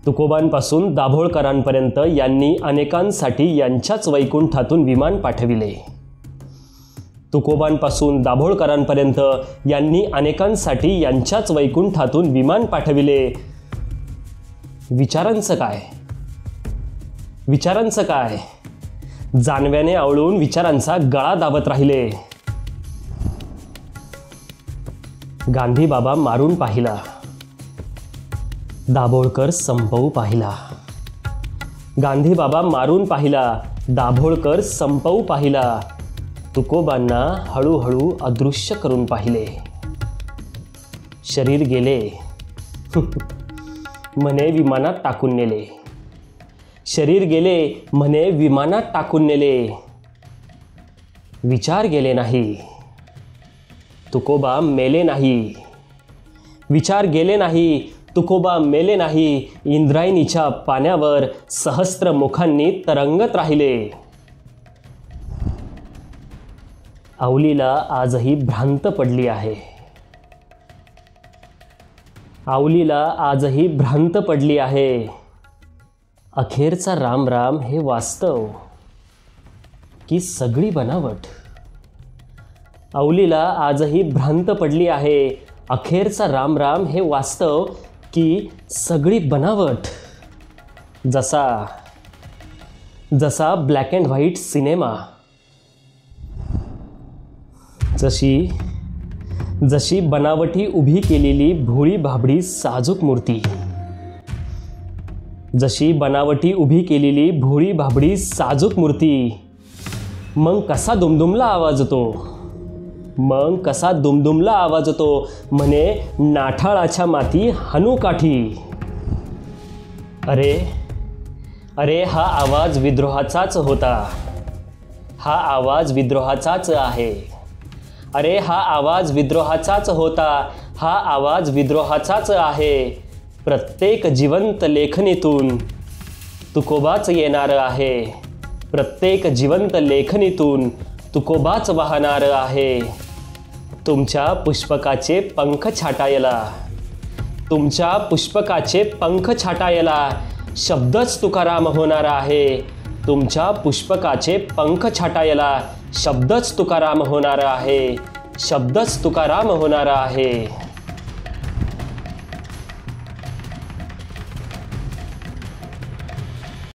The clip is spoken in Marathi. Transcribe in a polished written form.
तुकोबांपासून दाभोळकरांपर्यंत यांनी अनेकांसाठी यांच्याच वैकुंठातून विमान पाठविले. तुकोबांपासून दाभोळकरांपर्यंत यांनी अनेकांसाठी यांच्याच वैकुंठातून विमान पाठविले. विचारांचं काय? विचारांचं काय? जानव्याने आवळून विचारांचा गळा दाबत राहिले. गांधी बाबा मारून पाहिला, दाभोळकर संपवू पाहिला. गांधी बाबा मारून पाहिला, दाभोळकर संपवू पाहिला. तुकोबांना हळूहळू अदृश्य करून पाहिले. शरीर गेले म्हणे विमानात टाकून नेले. शरीर गेले म्हणे विमानात टाकून नेले. विचार गेले नाही, तुकोबा मेले नाही. विचार गेले नाही, तुकोबा मेले नाही. इंद्रायणीच्या पाण्यावर सहस्त्र मुखांनी तरंगत राहिले. आवलीला आजही भ्रांत पडली आहे. आवलीला आजही भ्रांत पडली आहे. अखेरचा राम राम हे वास्तव की सगळी बनावट? आवलीला आजही भ्रांत पडली आहे. अखेरचा राम राम हे वास्तव की सगळी बनावट? जसा ब्लॅक अँड व्हाईट सिनेमा. जशी बनावटी उभी केलेली भोळी भाबडी साजूक मूर्ती. जशी बनावटी उभी केलेली भोळी भाबडी साजूक मूर्ती. मग कसा दुमदुमला आवाज येतो? मग कसा दुमदुमला आवाज येतो म्हणे नाठाळाच्या माती हनू काठी. अरे हा आवाज विद्रोहाचाच होता. हा आवाज विद्रोहाचाच आहे. अरे हा आवाज विद्रोहाचाच होता. हा आवाज विद्रोहाचाच आहे. प्रत्येक जिवंत लेखणीतून तुकोबाच येणार आहे. प्रत्येक जिवंत लेखणीतून तुकोबाच वाहणार आहे. तुमच्या पुष्पकाचे पंख छाटायला, तुमच्या पुष्पकाचे पंख छाटायला शब्दच तुकाराम होणार आहे. तुमच्या पुष्पकाचे पंख छाटायला शब्दच तुकाराम होणार आहे. शब्दच तुकाराम होणार आहे.